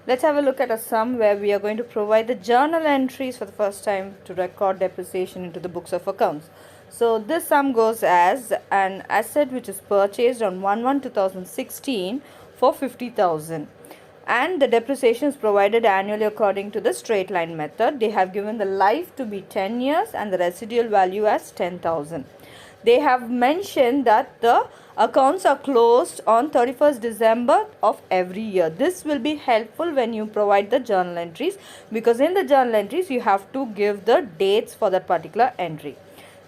Let's have a look at a sum where we are going to provide the journal entries for the first time to record depreciation into the books of accounts. So this sum goes as an asset which is purchased on 1/1/2016 for 50,000, and the depreciation is provided annually according to the straight line method. They have given the life to be 10 years and the residual value as 10,000. They have mentioned that the accounts are closed on 31st December of every year. This will be helpful when you provide the journal entries, because in the journal entries you have to give the dates for that particular entry.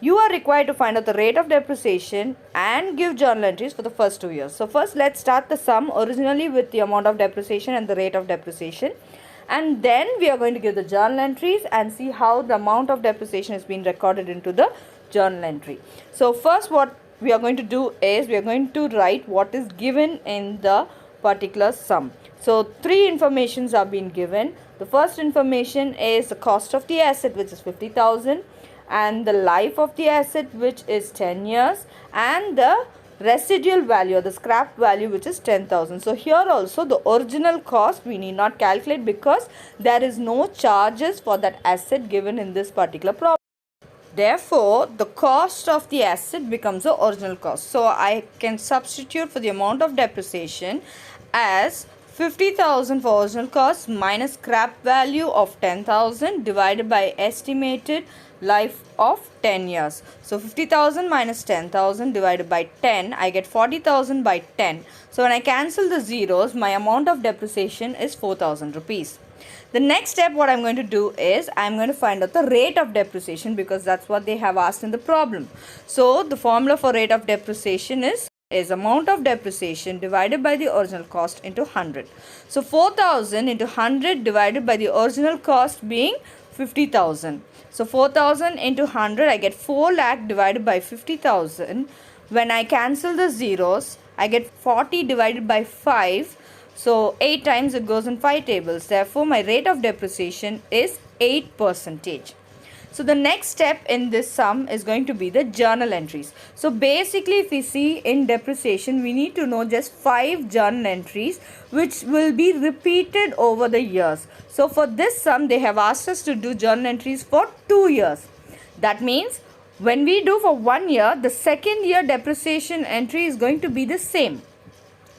You are required to find out the rate of depreciation and give journal entries for the first 2 years. So first let's start the sum originally with the amount of depreciation and the rate of depreciation, and then we are going to give the journal entries and see how the amount of depreciation is being recorded into the journal entry. So first what we are going to do is we are going to write what is given in the particular sum. So three informations are being given. The first information is the cost of the asset, which is 50,000, and the life of the asset, which is 10 years, and the residual value or the scrap value, which is 10,000. So here also the original cost we need not calculate, because there is no charges for that asset given in this particular problem. Therefore, the cost of the asset becomes the original cost. So I can substitute for the amount of depreciation as 50,000 for original cost minus scrap value of 10,000 divided by estimated life of 10 years. So 50,000 minus 10,000 divided by 10, I get 40,000 by 10. So when I cancel the zeros, my amount of depreciation is 4,000 rupees. The next step what I'm going to do is I'm going to find out the rate of depreciation, because that's what they have asked in the problem. So the formula for rate of depreciation is amount of depreciation divided by the original cost into 100. So 4,000 into 100 divided by the original cost being 50,000. So 4,000 into 100, I get 4 lakh divided by 50,000. When I cancel the zeros, I get 40 divided by 5. So 8 times it goes in 5 tables. Therefore, my rate of depreciation is 8%. So the next step in this sum is going to be the journal entries. So basically, if we see in depreciation, we need to know just 5 journal entries which will be repeated over the years. So for this sum, they have asked us to do journal entries for 2 years. That means when we do for 1 year, the second year depreciation entry is going to be the same.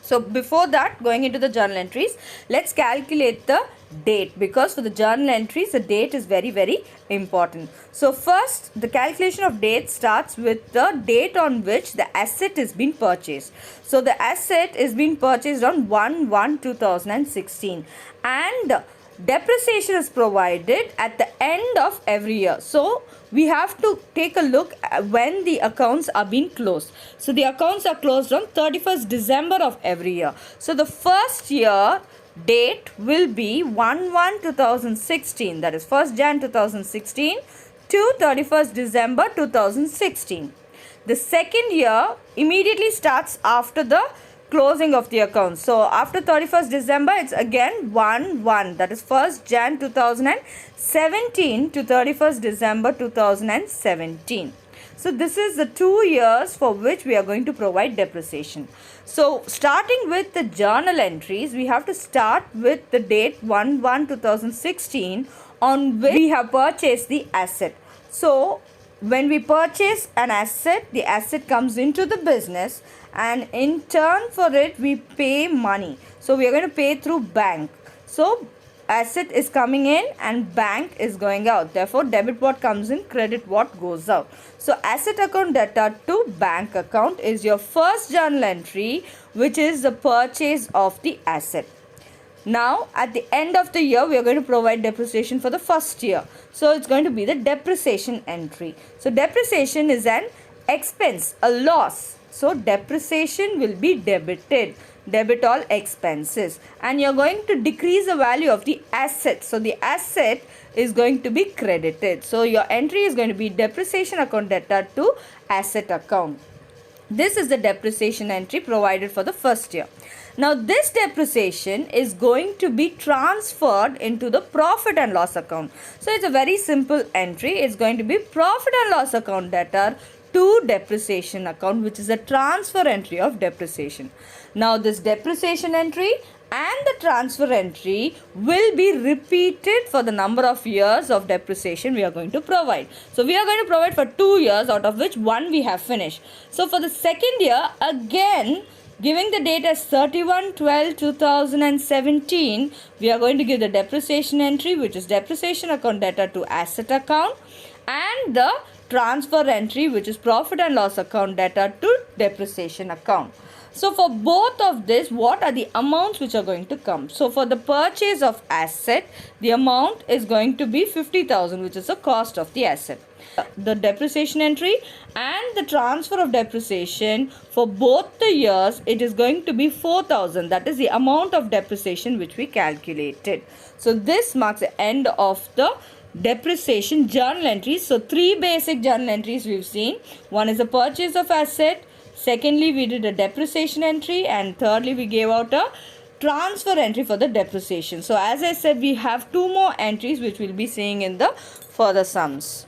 So before that, going into the journal entries, let's calculate the date, because for the journal entries the date is very important. So first, the calculation of date starts with the date on which the asset is being purchased. So the asset is being purchased on 1/1/2016, and depreciation is provided at the end of every year. So we have to take a look at when the accounts are being closed. So the accounts are closed on 31st December of every year. So the first year date will be 1/1/2016, that is 1st Jan 2016 to 31st December 2016. The second year immediately starts after the closing of the account. So after 31st December, it's again 1/1, that is 1st Jan 2017 to 31st December 2017. So this is the 2 years for which we are going to provide depreciation. So starting with the journal entries, we have to start with the date 1/1/2016 on which we have purchased the asset. So when we purchase an asset, the asset comes into the business, and in turn for it we pay money. So we are going to pay through bank. So asset is coming in and bank is going out. Therefore, debit what comes in, credit what goes out. So asset account debtor to bank account is your first journal entry, which is the purchase of the asset. Now, at the end of the year, we are going to provide depreciation for the first year. So, it's going to be the depreciation entry. So, depreciation is an expense, a loss. So, depreciation will be debited. Debit all expenses. And you are going to decrease the value of the asset. So, the asset is going to be credited. So, your entry is going to be depreciation account debtor to asset account. This is the depreciation entry provided for the first year. Now, this depreciation is going to be transferred into the profit and loss account. So, it's a very simple entry. It's going to be profit and loss account debtor to depreciation account, which is a transfer entry of depreciation. Now this depreciation entry and the transfer entry will be repeated for the number of years of depreciation we are going to provide. So we are going to provide for 2 years, out of which 1 we have finished. So for the second year, again giving the date as 31/12/2017, we are going to give the depreciation entry, which is depreciation account debtor to asset account, and the transfer entry, which is profit and loss account debtor to depreciation account. So for both of this, what are the amounts which are going to come? So for the purchase of asset, the amount is going to be 50,000, which is the cost of the asset. The depreciation entry and the transfer of depreciation for both the years, it is going to be 4,000. That is the amount of depreciation which we calculated. So this marks the end of the depreciation journal entries. So 3 basic journal entries we've seen. One is the purchase of asset. Secondly, we did a depreciation entry, and thirdly, we gave out a transfer entry for the depreciation. So as I said, we have 2 more entries which we'll be seeing in the further sums.